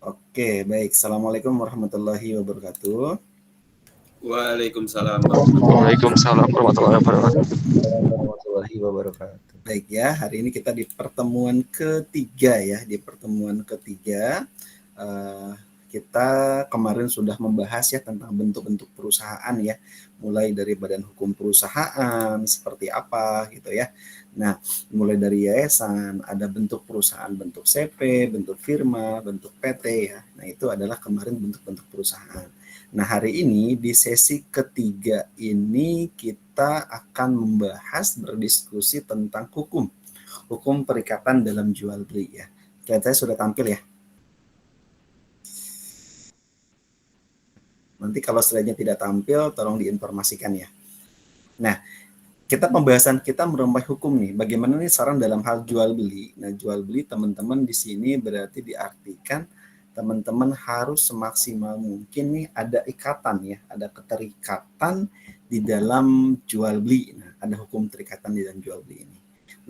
Oke, baik. Assalamualaikum warahmatullahi wabarakatuh. Waalaikumsalam warahmatullahi Waalaikumsalam warahmatullahi wabarakatuh. Warahmatullahi wabarakatuh. Baik ya, hari ini kita di pertemuan ketiga ya. Di pertemuan ketiga, eh, kita kemarin sudah membahas ya tentang bentuk-bentuk perusahaan ya. Mulai dari badan hukum perusahaan, seperti apa gitu ya. Nah, mulai dari yayasan, ada bentuk perusahaan, bentuk CP, bentuk firma, bentuk PT ya. Nah, itu adalah kemarin bentuk-bentuk perusahaan. Nah, hari ini di sesi ketiga ini kita akan membahas berdiskusi tentang hukum perikatan dalam jual beli ya. Kelihatannya sudah tampil ya. Nanti kalau slide-nya tidak tampil, tolong diinformasikan ya. Nah, pembahasan kita merambah hukum nih. Bagaimana nih saran dalam hal jual beli? Nah, jual beli teman-teman di sini berarti diartikan teman-teman harus semaksimal mungkin nih ada ikatan ya, ada keterikatan di dalam jual beli. Nah, ada hukum terikatan di dalam jual beli ini.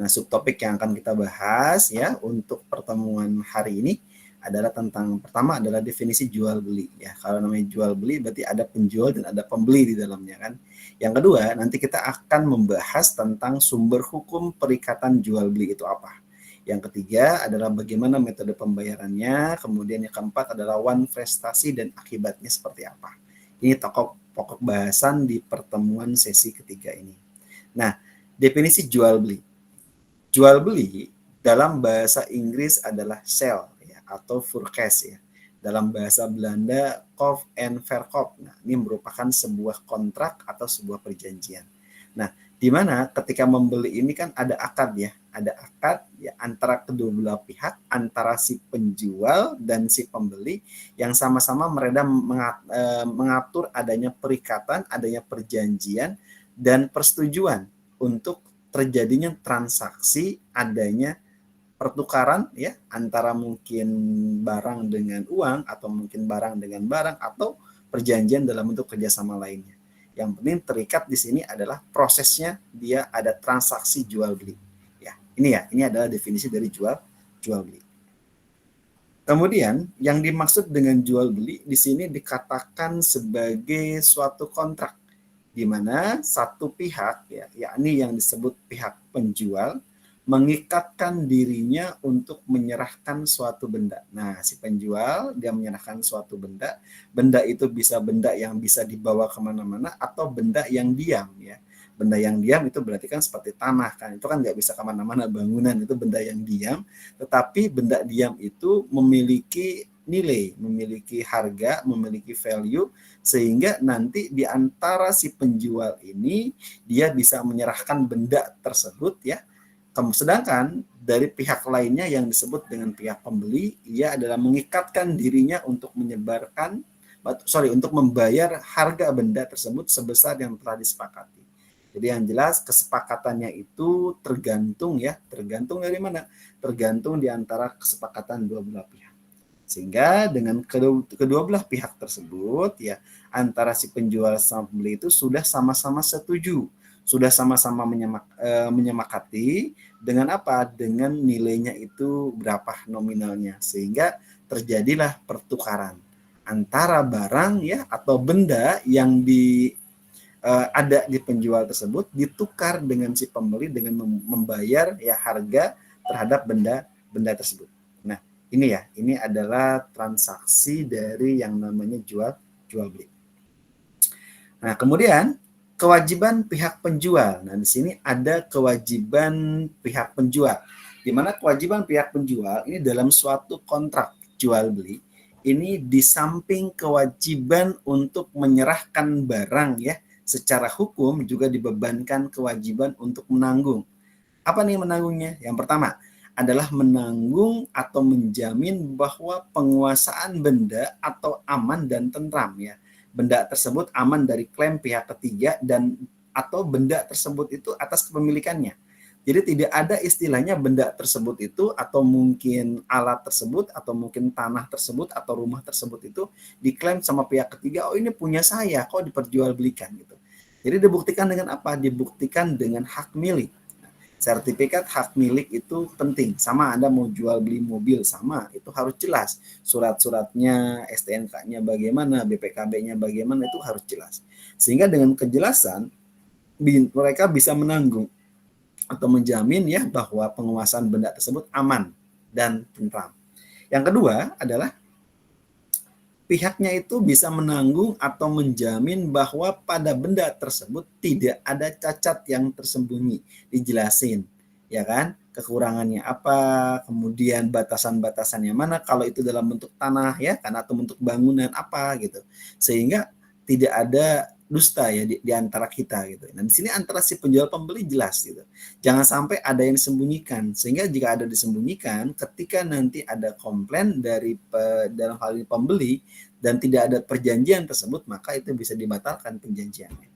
Nah, subtopik yang akan kita bahas ya untuk pertemuan hari ini adalah tentang pertama adalah definisi jual beli ya. Kalau namanya jual beli berarti ada penjual dan ada pembeli di dalamnya kan. Yang kedua, nanti kita akan membahas tentang sumber hukum perikatan jual beli itu apa. Yang ketiga adalah bagaimana metode pembayarannya, kemudian yang keempat adalah prestasi dan akibatnya seperti apa. Ini pokok bahasan di pertemuan sesi ketiga ini. Nah, definisi jual beli. Jual beli dalam bahasa Inggris adalah sell ya, atau verkoop ya. Dalam bahasa Belanda koop en verkoop. Nah, ini merupakan sebuah kontrak atau sebuah perjanjian. Nah, di mana ketika membeli ini kan ada akad ya, antara kedua belah pihak, antara si penjual dan si pembeli yang sama-sama mengatur adanya perikatan, adanya perjanjian dan persetujuan untuk terjadinya transaksi, adanya pertukaran ya antara mungkin barang dengan uang atau mungkin barang dengan barang atau perjanjian dalam bentuk kerjasama lainnya. Yang penting terikat di sini adalah prosesnya dia ada transaksi jual beli. Ya, ini adalah definisi dari jual beli. Kemudian yang dimaksud dengan jual beli di sini dikatakan sebagai suatu kontrak di mana satu pihak ya, yakni yang disebut pihak penjual mengikatkan dirinya untuk menyerahkan suatu benda. Nah, si penjual dia menyerahkan suatu benda. Benda itu bisa benda yang bisa dibawa kemana-mana atau benda yang diam ya. Benda yang diam itu berarti kan seperti tanah kan. Itu kan nggak bisa kemana-mana, bangunan itu benda yang diam. Tetapi benda diam itu memiliki nilai, memiliki harga, memiliki value, sehingga nanti di antara si penjual ini dia bisa menyerahkan benda tersebut ya. Sedangkan dari pihak lainnya yang disebut dengan pihak pembeli, ia adalah mengikatkan dirinya untuk untuk membayar harga benda tersebut sebesar yang telah disepakati. Jadi yang jelas kesepakatannya itu tergantung dari mana? Tergantung di antara kesepakatan dua belah pihak. Sehingga dengan kedua belah pihak tersebut ya antara si penjual sama pembeli itu sudah sama-sama setuju, sudah sama-sama menyemakati dengan apa? Dengan nilainya itu berapa nominalnya, sehingga terjadilah pertukaran antara barang ya atau benda yang ada di penjual tersebut ditukar dengan si pembeli dengan membayar ya harga terhadap benda tersebut. Nah, ini adalah transaksi dari yang namanya jual beli. Nah, kemudian kewajiban pihak penjual. Nah, di sini ada kewajiban pihak penjual. Di mana kewajiban pihak penjual ini dalam suatu kontrak jual beli, ini di samping kewajiban untuk menyerahkan barang ya, secara hukum juga dibebankan kewajiban untuk menanggung. Apa nih menanggungnya? Yang pertama adalah menanggung atau menjamin bahwa penguasaan benda atau aman dan tentram ya. Benda tersebut aman dari klaim pihak ketiga dan atau benda tersebut itu atas kepemilikannya. Jadi tidak ada istilahnya benda tersebut itu atau mungkin alat tersebut atau mungkin tanah tersebut atau rumah tersebut itu diklaim sama pihak ketiga, oh ini punya saya, kok diperjualbelikan gitu. Jadi dibuktikan dengan apa? Dibuktikan dengan hak milik. Sertifikat hak milik itu penting. Sama Anda mau jual beli mobil sama, itu harus jelas. Surat-suratnya, STNK-nya bagaimana, BPKB-nya bagaimana, itu harus jelas. Sehingga dengan kejelasan mereka bisa menanggung atau menjamin ya bahwa penguasaan benda tersebut aman dan tentram. Yang kedua adalah pihaknya itu bisa menanggung atau menjamin bahwa pada benda tersebut tidak ada cacat yang tersembunyi, dijelasin, ya kan? Kekurangannya apa, kemudian batasan-batasannya mana, kalau itu dalam bentuk tanah ya kan, atau bentuk bangunan apa gitu. Sehingga tidak ada dusta ya di antara kita gitu. Nah, di sini antara si penjual pembeli jelas gitu. Jangan sampai ada yang disembunyikan, sehingga jika ada disembunyikan, ketika nanti ada komplain dari dalam hal ini pembeli dan tidak ada perjanjian tersebut, maka itu bisa dibatalkan perjanjiannya.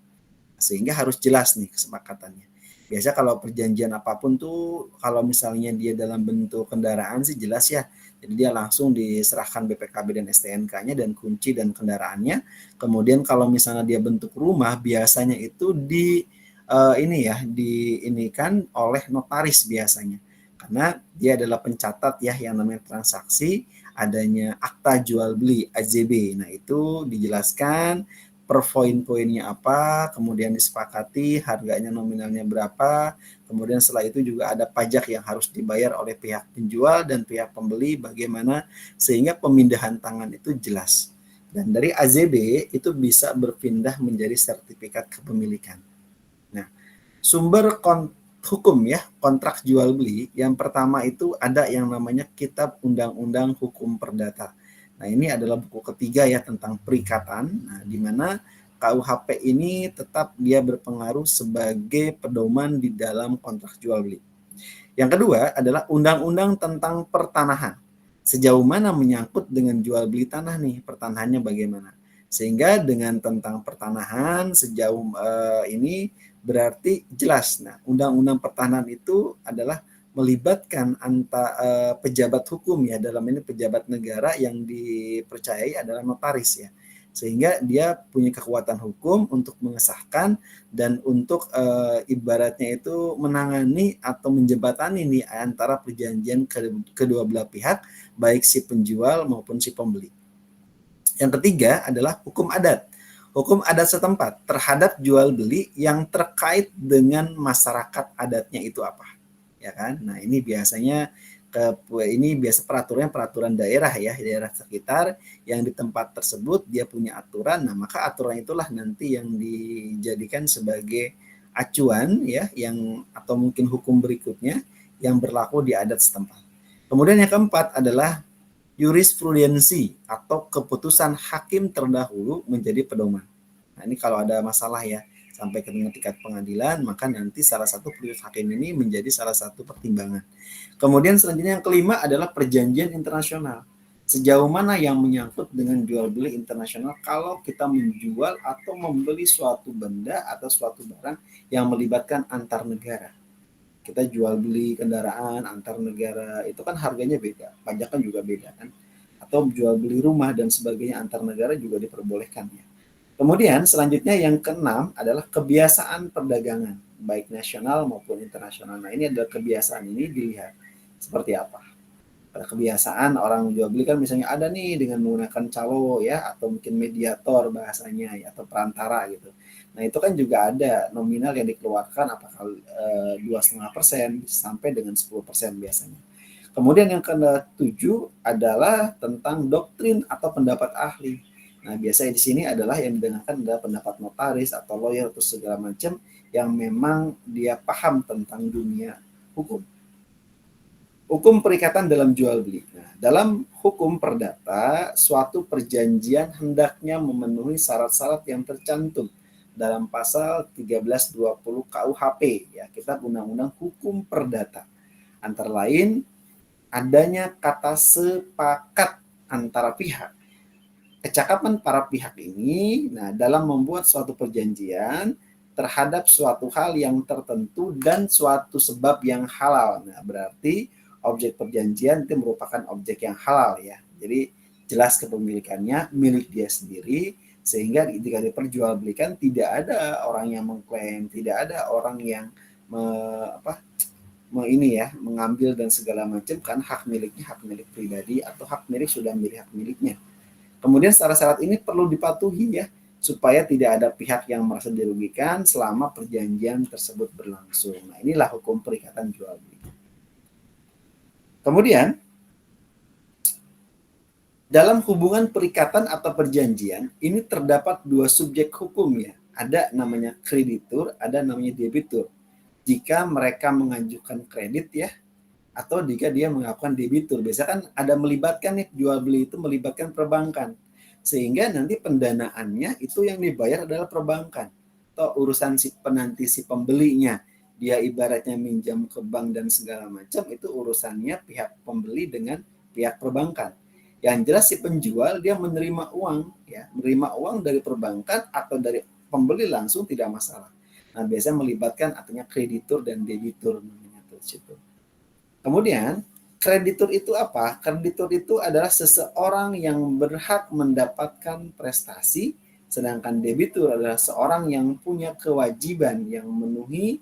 Sehingga harus jelas nih kesepakatannya. Biasa kalau perjanjian apapun tuh, kalau misalnya dia dalam bentuk kendaraan sih jelas ya. Jadi dia langsung diserahkan BPKB dan STNK-nya dan kunci dan kendaraannya. Kemudian kalau misalnya dia bentuk rumah, biasanya itu diinikan oleh notaris biasanya. Karena dia adalah pencatat ya yang namanya transaksi, adanya akta jual beli AJB. Nah, itu dijelaskan per poin-poinnya apa, kemudian disepakati harganya nominalnya berapa, kemudian setelah itu juga ada pajak yang harus dibayar oleh pihak penjual dan pihak pembeli bagaimana, sehingga pemindahan tangan itu jelas. Dan dari AZB itu bisa berpindah menjadi sertifikat kepemilikan. Nah, sumber hukum ya, kontrak jual beli, yang pertama itu ada yang namanya Kitab Undang-Undang Hukum Perdata. Nah, ini adalah buku ketiga ya tentang perikatan, nah, di mana KUHP ini tetap dia berpengaruh sebagai pedoman di dalam kontrak jual beli. Yang kedua adalah Undang-Undang tentang Pertanahan. Sejauh mana menyangkut dengan jual beli tanah nih, pertanahannya bagaimana. Sehingga dengan tentang pertanahan sejauh ini berarti jelas. Nah, Undang-Undang Pertanahan itu adalah melibatkan pejabat hukum ya, dalam ini pejabat negara yang dipercayai adalah notaris ya, sehingga dia punya kekuatan hukum untuk mengesahkan dan untuk ibaratnya itu menangani atau menjembatani nih antara perjanjian kedua belah pihak, baik si penjual maupun si pembeli. Yang ketiga adalah hukum adat. Hukum adat setempat terhadap jual beli yang terkait dengan masyarakat adatnya itu apa, ya kan? Nah, ini biasanya biasa peraturan daerah ya, daerah sekitar yang di tempat tersebut dia punya aturan. Nah, maka aturan itulah nanti yang dijadikan sebagai acuan ya, yang atau mungkin hukum berikutnya yang berlaku di adat setempat. Kemudian yang keempat adalah jurisprudensi atau keputusan hakim terdahulu menjadi pedoman. Nah, ini kalau ada masalah ya sampai ke tingkat pengadilan, maka nanti salah satu putusan hakim ini menjadi salah satu pertimbangan. Kemudian selanjutnya yang kelima adalah perjanjian internasional. Sejauh mana yang menyangkut dengan jual beli internasional kalau kita menjual atau membeli suatu benda atau suatu barang yang melibatkan antar negara. Kita jual beli kendaraan antar negara itu kan harganya beda, pajak kan juga beda kan, atau jual beli rumah dan sebagainya antar negara juga diperbolehkan ya. Kemudian selanjutnya yang keenam adalah kebiasaan perdagangan baik nasional maupun internasional. Nah, ini adalah kebiasaan ini dilihat seperti apa. Pada kebiasaan orang jual beli kan misalnya ada nih dengan menggunakan calo ya, atau mungkin mediator bahasanya ya, atau perantara gitu. Nah, itu kan juga ada nominal yang dikeluarkan apakah 2,5% sampai dengan 10% biasanya. Kemudian yang ke-7 adalah tentang doktrin atau pendapat ahli. Nah, biasanya di sini adalah yang didengarkan adalah pendapat notaris atau lawyer atau segala macam yang memang dia paham tentang dunia hukum. Hukum perikatan dalam jual beli. Nah, dalam hukum perdata, suatu perjanjian hendaknya memenuhi syarat-syarat yang tercantum dalam pasal 1320 KUHP, ya, Kitab Undang-Undang Hukum Perdata. Antara lain, adanya kata sepakat antara pihak. Kecakapan para pihak ini, nah, dalam membuat suatu perjanjian terhadap suatu hal yang tertentu dan suatu sebab yang halal. Nah, berarti objek perjanjian itu merupakan objek yang halal ya. Jadi jelas kepemilikannya milik dia sendiri, sehingga ketika diperjualbelikan tidak ada orang yang mengklaim, tidak ada orang yang mengambil dan segala macam, kan hak miliknya hak milik pribadi atau hak milik sudah menjadi hak miliknya. Kemudian syarat-syarat ini perlu dipatuhi ya, supaya tidak ada pihak yang merasa dirugikan selama perjanjian tersebut berlangsung. Nah, inilah hukum perikatan jual beli. Kemudian dalam hubungan perikatan atau perjanjian ini terdapat dua subjek hukum ya. Ada namanya kreditur, ada namanya debitur. Jika mereka mengajukan kredit ya, atau jika dia melakukan debitur. Biasanya kan ada melibatkan nih, jual beli itu melibatkan perbankan. Sehingga nanti pendanaannya itu yang dibayar adalah perbankan. Atau urusan si pembelinya. Dia ibaratnya minjam ke bank dan segala macam, itu urusannya pihak pembeli dengan pihak perbankan. Yang jelas si penjual dia menerima uang ya, menerima uang dari perbankan atau dari pembeli langsung tidak masalah. Nah, biasanya melibatkan artinya kreditur dan debitur namanya tersebut. Kemudian, kreditur itu apa? Kreditur itu adalah seseorang yang berhak mendapatkan prestasi, sedangkan debitur adalah seorang yang punya kewajiban yang memenuhi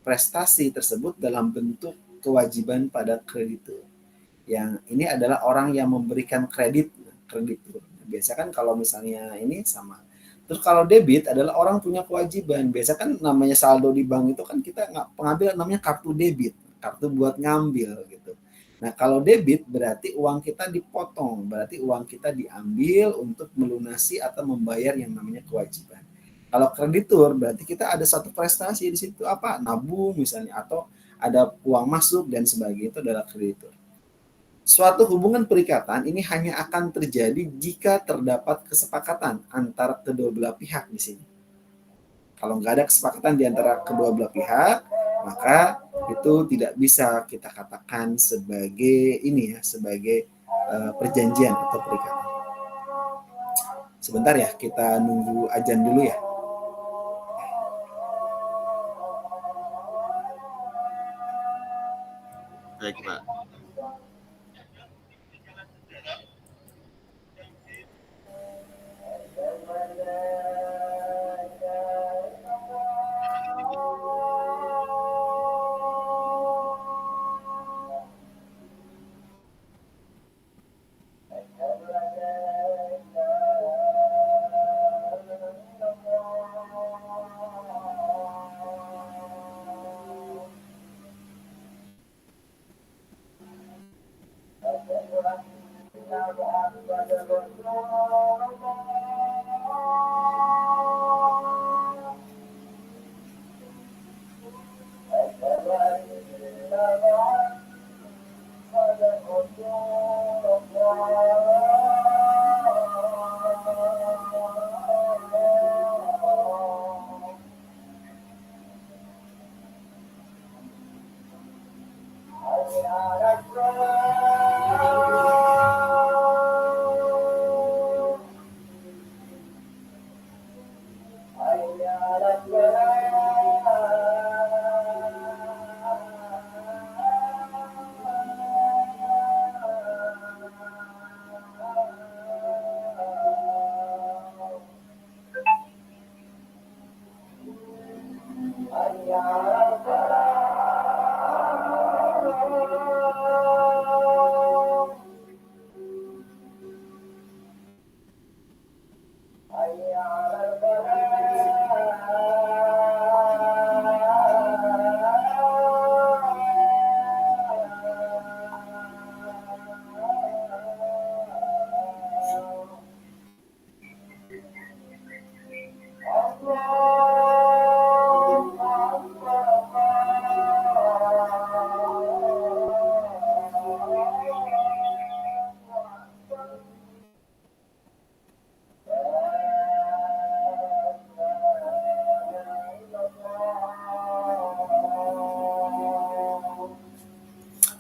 prestasi tersebut dalam bentuk kewajiban pada kreditur. Yang ini adalah orang yang memberikan kreditur. Biasa kan kalau misalnya ini sama. Terus kalau debit adalah orang punya kewajiban. Biasa kan namanya saldo di bank itu kan kita nggak pengambil namanya kartu debit, kartu buat ngambil gitu. Nah kalau debit berarti uang kita dipotong, berarti uang kita diambil untuk melunasi atau membayar yang namanya kewajiban. Kalau kreditur berarti kita ada satu prestasi di situ apa? Nabung misalnya atau ada uang masuk dan sebagainya, itu adalah kreditur. Suatu hubungan perikatan ini hanya akan terjadi jika terdapat kesepakatan antara kedua belah pihak di sini. Kalau nggak ada kesepakatan di antara kedua belah pihak, maka itu tidak bisa kita katakan sebagai sebagai perjanjian atau perikatan. Sebentar ya, kita nunggu azan dulu ya. Baik, Pak.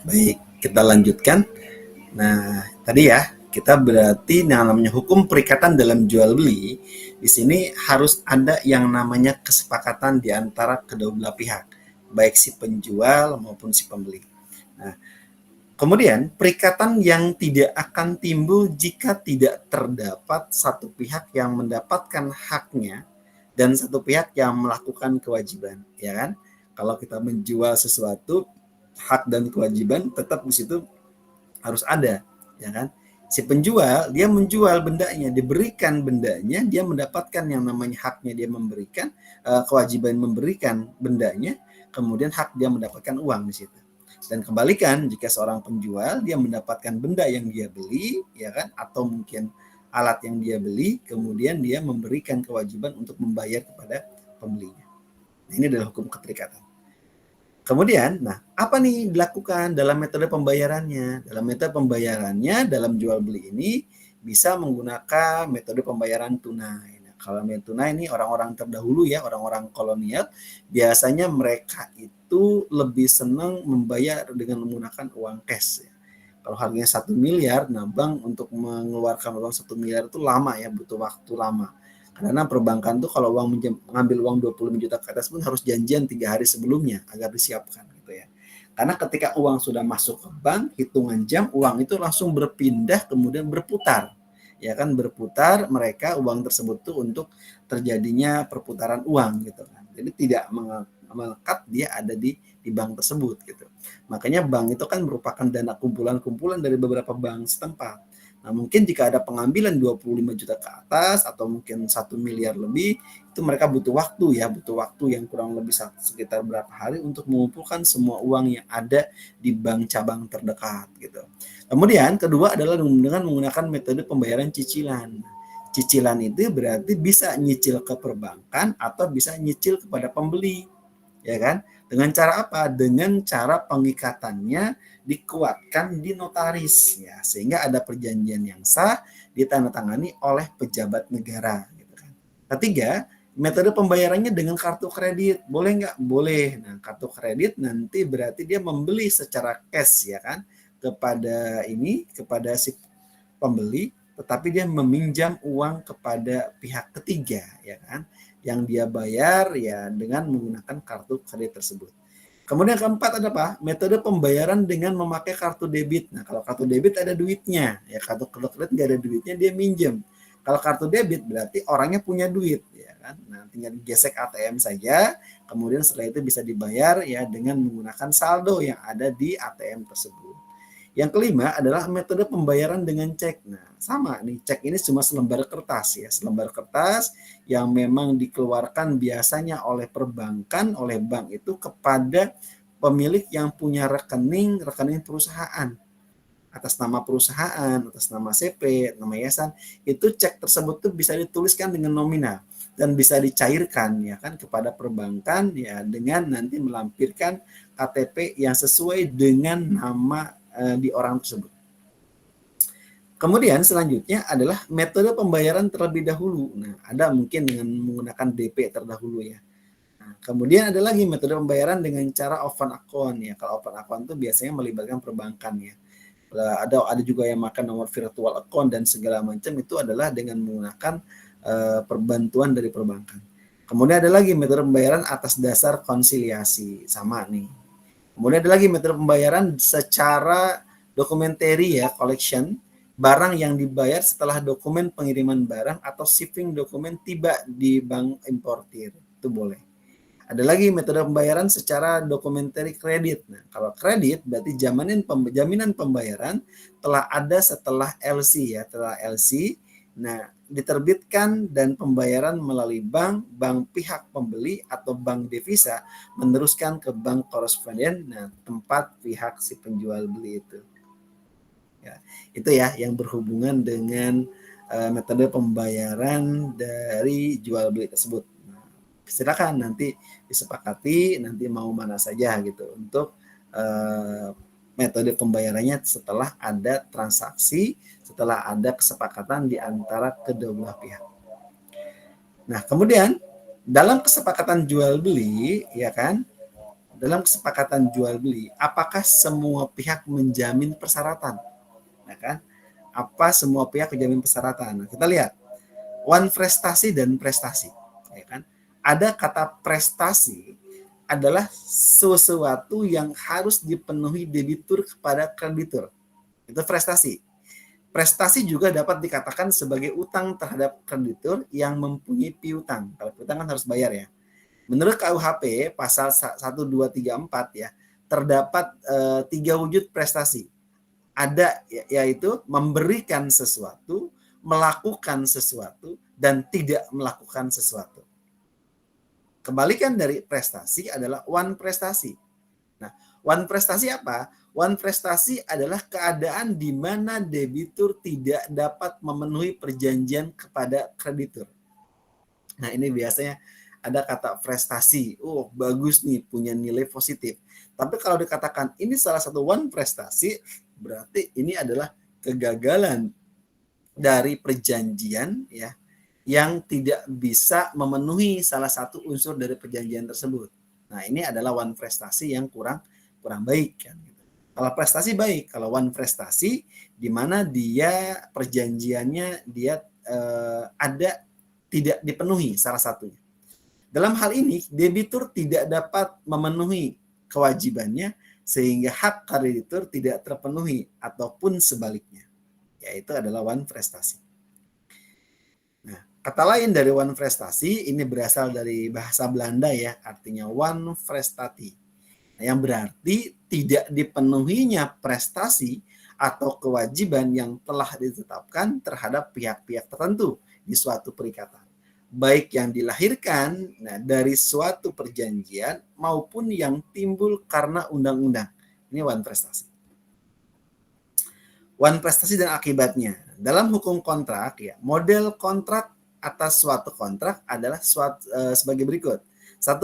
Baik, kita lanjutkan. Nah, tadi ya, kita berarti yang namanya hukum perikatan dalam jual beli, di sini harus ada yang namanya kesepakatan di antara kedua belah pihak, baik si penjual maupun si pembeli. Nah, kemudian perikatan yang tidak akan timbul jika tidak terdapat satu pihak yang mendapatkan haknya dan satu pihak yang melakukan kewajiban, ya kan? Kalau kita menjual sesuatu, hak dan kewajiban tetap di situ harus ada, ya kan? Si penjual dia menjual bendanya, diberikan bendanya, dia mendapatkan yang namanya haknya, dia memberikan kewajiban memberikan bendanya, kemudian hak dia mendapatkan uang di situ. Dan kebalikan, jika seorang penjual dia mendapatkan benda yang dia beli, ya kan, atau mungkin alat yang dia beli, kemudian dia memberikan kewajiban untuk membayar kepada pembelinya. Nah, ini adalah hukum keterikatan. Kemudian, nah apa nih dilakukan dalam metode pembayarannya? Dalam metode pembayarannya, dalam jual beli ini bisa menggunakan metode pembayaran tunai. Nah, kalau metode tunai ini orang-orang terdahulu ya, orang-orang kolonial, biasanya mereka itu lebih senang membayar dengan menggunakan uang cash. Ya. Kalau harganya 1 miliar, nah bank untuk mengeluarkan uang 1 miliar itu lama ya, butuh waktu lama. Karena perbankan tuh kalau ngambil uang 25 juta ke atas pun harus janjian 3 hari sebelumnya agar disiapkan gitu ya. Karena ketika uang sudah masuk ke bank, hitungan jam uang itu langsung berpindah kemudian berputar. Ya kan berputar, mereka uang tersebut tuh untuk terjadinya perputaran uang gitu kan. Jadi tidak melekat dia ada di bank tersebut gitu. Makanya bank itu kan merupakan dana kumpulan-kumpulan dari beberapa bank setempat. Nah, mungkin jika ada pengambilan 25 juta ke atas atau mungkin 1 miliar lebih, itu mereka butuh waktu yang kurang lebih sekitar berapa hari untuk mengumpulkan semua uang yang ada di bank cabang terdekat gitu. Kemudian kedua adalah dengan menggunakan metode pembayaran cicilan. Cicilan itu berarti bisa nyicil ke perbankan atau bisa nyicil kepada pembeli, ya kan? Dengan cara apa? Dengan cara pengikatannya dikuatkan di notaris ya, sehingga ada perjanjian yang sah ditandatangani oleh pejabat negara gitu kan. Ketiga, metode pembayarannya dengan kartu kredit. Boleh nggak? Boleh. Nah, kartu kredit nanti berarti dia membeli secara cash ya kan kepada si pembeli, tetapi dia meminjam uang kepada pihak ketiga ya kan, yang dia bayar ya dengan menggunakan kartu kredit tersebut. Kemudian keempat ada apa? Metode pembayaran dengan memakai kartu debit. Nah, kalau kartu debit ada duitnya, ya kartu kredit nggak ada duitnya dia minjem. Kalau kartu debit berarti orangnya punya duit, ya kan? Nah, tinggal gesek ATM saja, kemudian setelah itu bisa dibayar ya dengan menggunakan saldo yang ada di ATM tersebut. Yang kelima adalah metode pembayaran dengan cek. Nah, sama nih, cek ini cuma selembar kertas ya, selembar kertas yang memang dikeluarkan biasanya oleh perbankan, oleh bank itu kepada pemilik yang punya rekening perusahaan. Atas nama perusahaan, atas nama CP, nama yayasan, itu cek tersebut tuh bisa dituliskan dengan nominal dan bisa dicairkan ya kan kepada perbankan ya dengan nanti melampirkan KTP yang sesuai dengan nama di orang tersebut. Kemudian selanjutnya adalah metode pembayaran terlebih dahulu. Nah, ada mungkin dengan menggunakan DP terdahulu ya. Nah, kemudian ada lagi metode pembayaran dengan cara open account ya. Kalau open account itu biasanya melibatkan perbankan ya. Ada juga yang makan nomor virtual account dan segala macam, itu adalah dengan menggunakan perbantuan dari perbankan. Kemudian ada lagi metode pembayaran atas dasar konsiliasi, sama nih. Kemudian ada lagi metode pembayaran secara dokumentary ya, collection, barang yang dibayar setelah dokumen pengiriman barang atau shipping dokumen tiba di bank importir, itu boleh. Ada lagi metode pembayaran secara dokumentary kredit. Nah, kalau kredit berarti jaminan pembayaran telah ada setelah LC ya, setelah LC. Nah, diterbitkan dan pembayaran melalui bank pihak pembeli atau bank devisa meneruskan ke bank koresponden, nah tempat pihak si penjual beli itu. Ya, itu ya yang berhubungan dengan metode pembayaran dari jual beli tersebut. Nah, silakan nanti disepakati nanti mau mana saja gitu untuk metode pembayarannya setelah ada transaksi, setelah ada kesepakatan di antara kedua belah pihak. Nah, kemudian dalam kesepakatan jual beli, ya kan? Dalam kesepakatan jual beli, apakah semua pihak menjamin persyaratan? Ya kan? Apa semua pihak menjamin persyaratan? Nah, kita lihat one prestasi dan prestasi, ya kan? Ada kata prestasi adalah sesuatu yang harus dipenuhi debitur kepada kreditur. Itu prestasi. Prestasi juga dapat dikatakan sebagai utang terhadap kreditur yang mempunyai piutang. Kalau piutang kan harus bayar ya. Menurut KUHP pasal 1234 ya, terdapat 3 wujud prestasi. Ada yaitu memberikan sesuatu, melakukan sesuatu, dan tidak melakukan sesuatu. Kebalikan dari prestasi adalah wan prestasi. Nah, wan prestasi apa? Wan prestasi adalah keadaan di mana debitur tidak dapat memenuhi perjanjian kepada kreditur. Nah, ini biasanya ada kata prestasi. Oh, bagus nih, punya nilai positif. Tapi kalau dikatakan ini salah satu wan prestasi, berarti ini adalah kegagalan dari perjanjian ya yang tidak bisa memenuhi salah satu unsur dari perjanjian tersebut. Nah, ini adalah wan prestasi yang kurang baik kan. Kalau prestasi baik, kalau wan prestasi di mana dia perjanjiannya dia ada tidak dipenuhi salah satunya. Dalam hal ini, debitur tidak dapat memenuhi kewajibannya sehingga hak kreditur tidak terpenuhi ataupun sebaliknya, yaitu adalah wan prestasi. Nah, kata lain dari wan prestasi ini berasal dari bahasa Belanda ya, artinya wan prestati. Nah, yang berarti tidak dipenuhinya prestasi atau kewajiban yang telah ditetapkan terhadap pihak-pihak tertentu di suatu perikatan. Baik yang dilahirkan dari suatu perjanjian maupun yang timbul karena undang-undang. Ini wan prestasi. Wan prestasi dan akibatnya. Dalam hukum kontrak ya, model kontrak atas suatu kontrak adalah sebagai berikut. 1.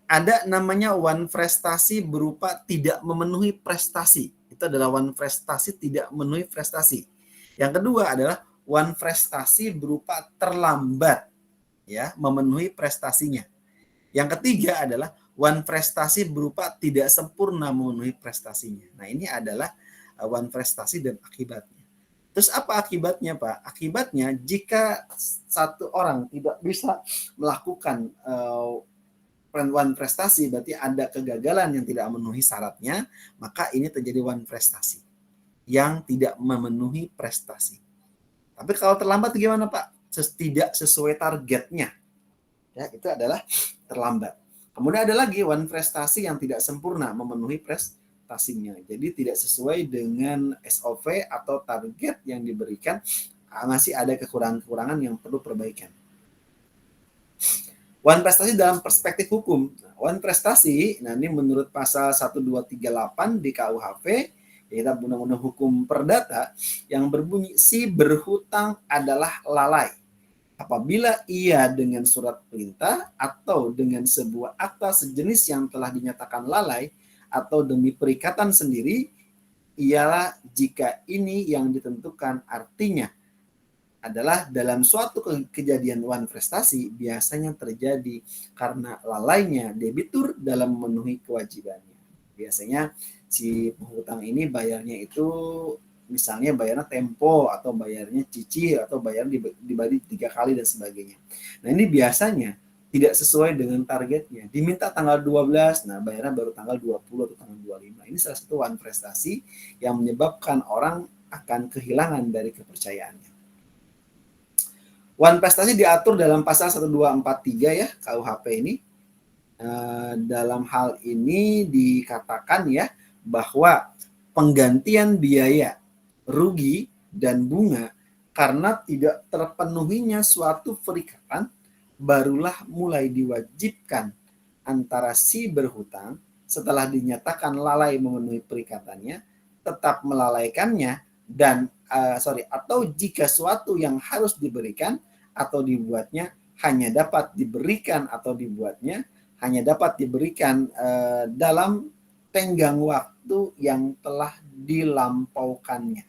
Ada namanya wan prestasi berupa tidak memenuhi prestasi. Itu adalah wan prestasi tidak memenuhi prestasi. Yang kedua adalah wan prestasi berupa terlambat ya memenuhi prestasinya. Yang ketiga adalah wan prestasi berupa tidak sempurna memenuhi prestasinya. Nah, ini adalah wan prestasi dan akibatnya. Terus apa akibatnya, Pak? Akibatnya jika satu orang tidak bisa melakukan wan prestasi, berarti ada kegagalan yang tidak memenuhi syaratnya, maka ini terjadi wan prestasi yang tidak memenuhi prestasi. Tapi kalau terlambat gimana, Pak? Tidak sesuai targetnya. Ya, itu adalah terlambat. Kemudian ada lagi wan prestasi yang tidak sempurna memenuhi prestasinya. Jadi tidak sesuai dengan SOP atau target yang diberikan, masih ada kekurangan-kekurangan yang perlu perbaikan. Wan prestasi dalam perspektif hukum. Wan prestasi, nah ini menurut pasal 1238 di KUHP, yaitu Undang-Undang Hukum Perdata, yang berbunyi si berhutang adalah lalai apabila ia dengan surat perintah atau dengan sebuah akta sejenis yang telah dinyatakan lalai atau demi perikatan sendiri, ialah jika ini yang ditentukan. Artinya adalah dalam suatu kejadian wan prestasi biasanya terjadi karena lalainya debitur dalam memenuhi kewajibannya. Biasanya si penghutang ini bayarnya itu misalnya bayarnya tempo atau bayarnya cicil atau bayar dibagi 3 kali dan sebagainya. Nah, ini biasanya tidak sesuai dengan targetnya. Diminta tanggal 12, nah bayarnya baru tanggal 20 atau tanggal 25. Ini salah satu wan prestasi yang menyebabkan orang akan kehilangan dari kepercayaannya. Wan prestasi diatur dalam pasal 1243 ya KUHP ini. Dalam hal ini dikatakan ya bahwa penggantian biaya, rugi, dan bunga karena tidak terpenuhinya suatu perikatan barulah mulai diwajibkan antara si berhutang setelah dinyatakan lalai memenuhi perikatannya, tetap melalaikannya dan atau jika suatu yang harus diberikan atau dibuatnya hanya dapat diberikan atau dibuatnya hanya dapat diberikan dalam tenggang waktu yang telah dilampaukannya.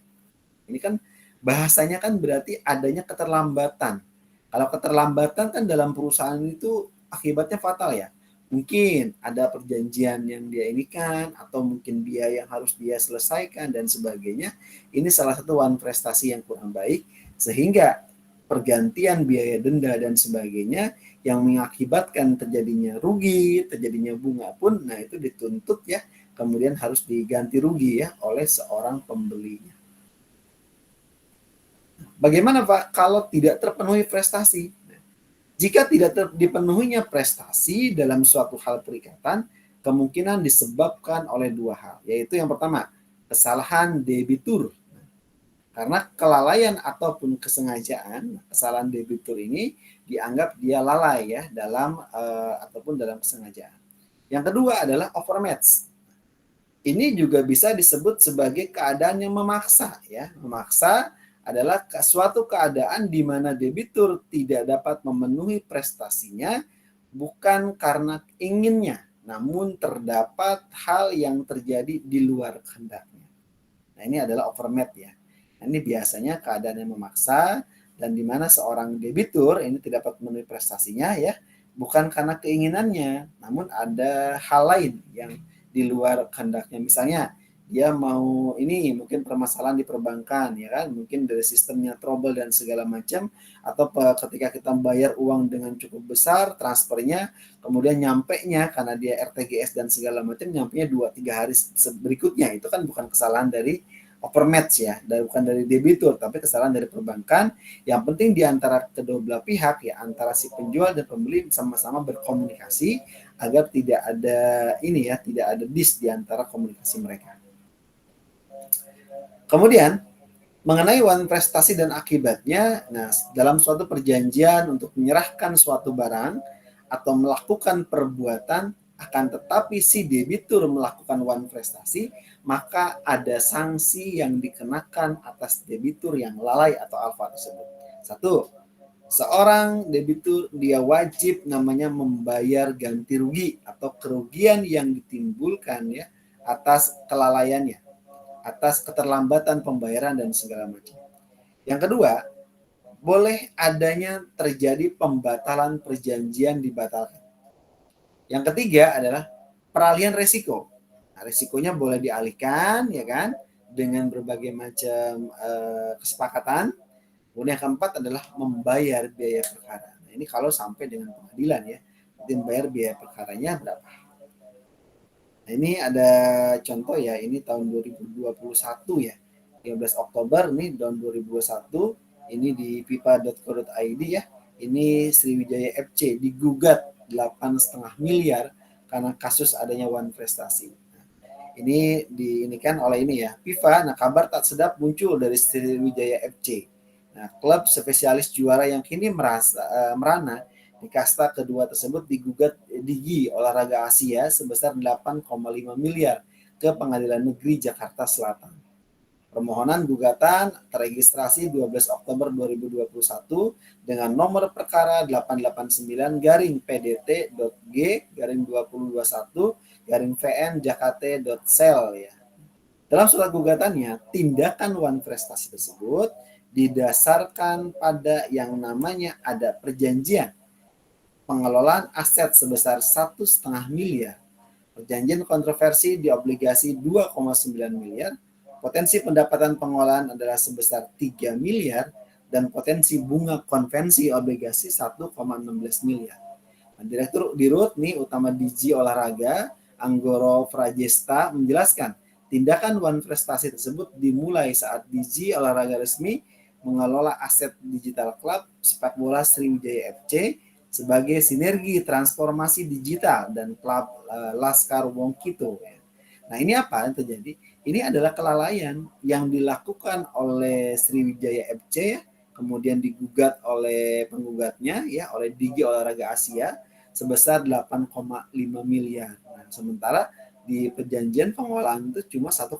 Ini kan bahasanya kan berarti adanya keterlambatan. Kalau keterlambatan kan dalam perusahaan itu akibatnya fatal ya. Mungkin ada perjanjian yang dia inikan atau mungkin biaya yang harus dia selesaikan dan sebagainya. Ini salah satu wan prestasi yang kurang baik sehingga pergantian biaya denda dan sebagainya yang mengakibatkan terjadinya rugi, terjadinya bunga pun, nah itu dituntut ya, kemudian harus diganti rugi ya oleh seorang pembelinya. Bagaimana Pak kalau tidak terpenuhi prestasi? Jika tidak dipenuhinya prestasi dalam suatu hal perikatan, kemungkinan disebabkan oleh dua hal, yaitu yang pertama, kesalahan debitur. Karena kelalaian ataupun kesengajaan, kesalahan debitur ini dianggap dia lalai ya dalam ataupun dalam kesengajaan. Yang kedua adalah overmatch. Ini juga bisa disebut sebagai keadaan yang memaksa ya. Memaksa adalah suatu keadaan di mana debitur tidak dapat memenuhi prestasinya bukan karena inginnya, namun terdapat hal yang terjadi di luar kehendaknya. Nah, ini adalah overmatch ya. Nah, ini biasanya keadaan yang memaksa dan di mana seorang debitur ini tidak dapat memenuhi prestasinya ya, bukan karena keinginannya, namun ada hal lain yang di luar kehendaknya. Misalnya dia mau ini mungkin permasalahan di perbankan ya kan, mungkin dari sistemnya trouble dan segala macam, atau ketika kita bayar uang dengan cukup besar transfernya, kemudian nyampenya karena dia RTGS dan segala macam nyampenya 2-3 hari berikutnya, itu kan bukan kesalahan dari overmatch ya, bukan dari debitur, tapi kesalahan dari perbankan. Yang penting di antara kedua belah pihak ya, antara si penjual dan pembeli sama-sama berkomunikasi agar tidak ada ini ya, tidak ada dis di antara komunikasi mereka. Kemudian mengenai one prestasi dan akibatnya, nah dalam suatu perjanjian untuk menyerahkan suatu barang atau melakukan perbuatan, akan tetapi si debitur melakukan one prestasi, maka ada sanksi yang dikenakan atas debitur yang lalai atau alfa tersebut. Satu, seorang debitur dia wajib namanya membayar ganti rugi atau kerugian yang ditimbulkan ya atas kelalaiannya, atas keterlambatan pembayaran dan segala macam. Yang kedua, boleh adanya terjadi pembatalan perjanjian dibatalkan. Yang ketiga adalah peralihan resiko. Nah, resikonya boleh dialihkan ya kan dengan berbagai macam kesepakatan. Kemudian yang keempat adalah membayar biaya perkara. Nah, ini kalau sampai dengan pengadilan ya, nanti membayar biaya perkaranya berapa. Nah, ini ada contoh ya, ini tahun 2021 ya, 15 Oktober ini tahun 2021, ini di pipa.co.id ya, ini Sriwijaya FC digugat 8,5 miliar karena kasus adanya one prestasi. Nah, ini diinikan oleh ini ya, FIFA. Nah, kabar tak sedap muncul dari Sriwijaya FC. Nah, klub spesialis juara yang kini merana di kasta kedua tersebut digugat Digi Olahraga Asia sebesar 8,5 miliar ke Pengadilan Negeri Jakarta Selatan. Permohonan gugatan terregistrasi 12 Oktober 2021 dengan nomor perkara 889-PDT.G-2021-VN Jakarta.Sel ya. Dalam surat gugatannya, tindakan one prestasi tersebut didasarkan pada yang namanya ada perjanjian pengelolaan aset sebesar 1,5 miliar, perjanjian kontroversi di obligasi 2,9 miliar, potensi pendapatan pengelolaan adalah sebesar 3 miliar, dan potensi bunga konvensi obligasi 1,16 miliar. Nah, Direktur Dirut nih utama Digi Olahraga, Anggoro Frajesta menjelaskan, tindakan one prestasi tersebut dimulai saat Digi Olahraga resmi mengelola aset digital klub sepak bola Sriwijaya FC sebagai sinergi transformasi digital dan klub Laskar Wongkito. Nah, ini apa yang terjadi? Ini adalah kelalaian yang dilakukan oleh Sriwijaya FC, kemudian digugat oleh penggugatnya ya, oleh Digi Olahraga Asia sebesar 8,5 miliar. Nah, sementara di perjanjian pengelolaan itu cuma 1,8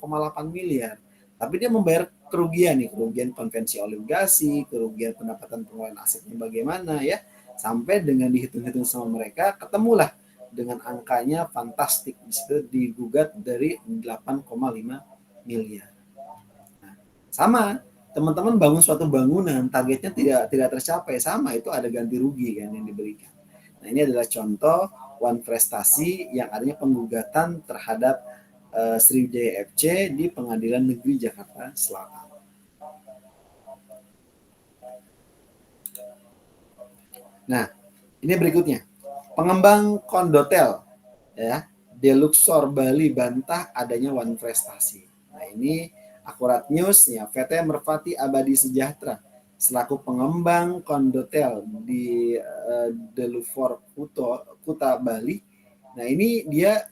miliar. Tapi dia membayar kerugian nih, kerugian konvensi obligasi, kerugian pendapatan pengelolaan asetnya bagaimana ya. Sampai dengan dihitung-hitung sama mereka, ketemulah dengan angkanya fantastik. Di situ digugat dari 8,5 miliar. Nah, sama, teman-teman bangun suatu bangunan, targetnya tidak tercapai, sama itu ada ganti rugi kan yang diberikan. Nah, ini adalah contoh one prestasi yang adanya penggugatan terhadap Sriwijaya FC di Pengadilan Negeri Jakarta Selatan. Nah, ini berikutnya. Pengembang kondotel ya, Deluxor Bali bantah adanya one prestasi. Nah, ini Akurat News ya, PT Merpati Abadi Sejahtera selaku pengembang kondotel di Deluxor Kuta Bali. Nah, ini dia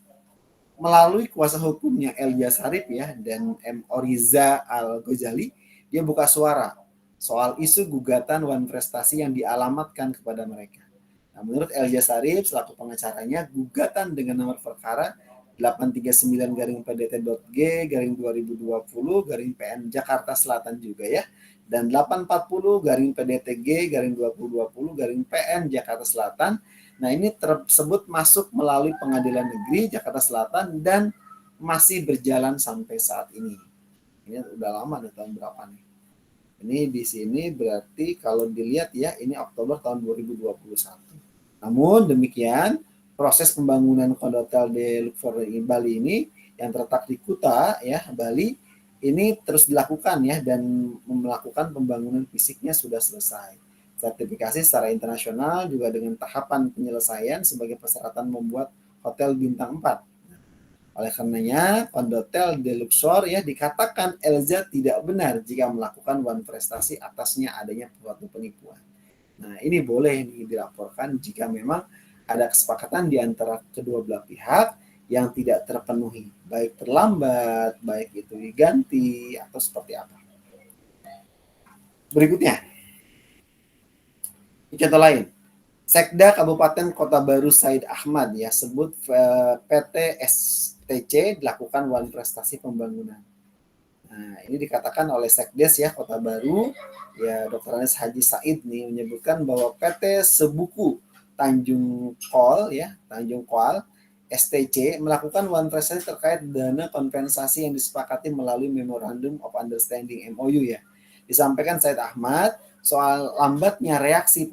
melalui kuasa hukumnya Elja Sarip ya dan M. Oriza Al-Ghazali, dia buka suara soal isu gugatan Wan Prestasi yang dialamatkan kepada mereka. Nah, menurut Elja Sarip selaku pengacaranya, gugatan dengan nomor perkara 839-pt.g/2020-PN Jakarta Selatan juga ya, dan 840-PDTG/2020-PN Jakarta Selatan. Nah, ini tersebut masuk melalui Pengadilan Negeri Jakarta Selatan dan masih berjalan sampai saat ini. Ini udah lama nih, tahun berapa nih? Ini di sini berarti kalau dilihat ya, ini Oktober tahun 2021. Namun demikian, proses pembangunan kondotel de Luxor Bali ini yang terletak di Kuta ya, Bali, ini terus dilakukan ya, dan melakukan pembangunan fisiknya sudah selesai. Sertifikasi secara internasional juga dengan tahapan penyelesaian sebagai persyaratan membuat hotel bintang 4. Oleh karenanya, kondotel de Luxor ya dikatakan Elza tidak benar jika melakukan Wan Prestasi atasnya adanya suatu penipuan. Nah, ini boleh dilaporkan jika memang ada kesepakatan di antara kedua belah pihak yang tidak terpenuhi, baik terlambat, baik itu diganti atau seperti apa. Berikutnya, contoh lain. Sekda Kabupaten Kota Baru Said Ahmad ya sebut PT STC dilakukan Wan Prestasi pembangunan. Nah, ini dikatakan oleh Sekdes ya Kota Baru ya, Dr. Anis Haji Said nih menyebutkan bahwa PT Sebuku Tanjung Koal STC melakukan Wan Prestasi terkait dana kompensasi yang disepakati melalui Memorandum of Understanding MOU ya. Disampaikan Said Ahmad soal lambatnya reaksi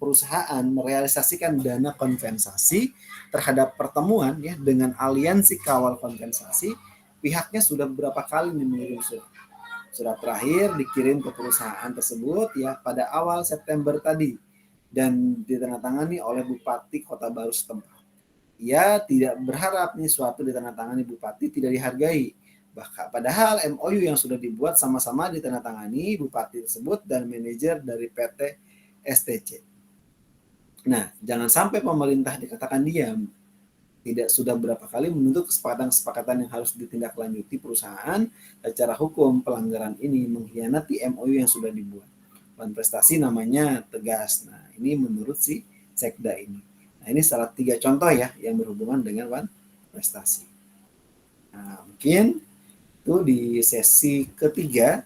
perusahaan merealisasikan dana kompensasi terhadap pertemuan ya dengan aliansi kawal kompensasi. Pihaknya sudah beberapa kali mengirim surat. Surat terakhir dikirim ke perusahaan tersebut ya pada awal September tadi dan ditandatangani oleh Bupati Kota Baru setempat. Ia tidak berharap nih suatu ditandatangani Bupati tidak dihargai. Bahkan padahal MOU yang sudah dibuat sama-sama ditandatangani Bupati tersebut dan manajer dari PT STC. Nah, jangan sampai pemerintah dikatakan diam. Tidak sudah berapa kali menuntut kesepakatan-kesepakatan yang harus ditindaklanjuti perusahaan secara hukum. Pelanggaran ini mengkhianati MOU yang sudah dibuat. Wan Prestasi namanya tegas. Nah, ini menurut si Sekda ini. Nah, ini salah 3 contoh ya yang berhubungan dengan Wan Prestasi. Nah, mungkin itu di sesi ketiga.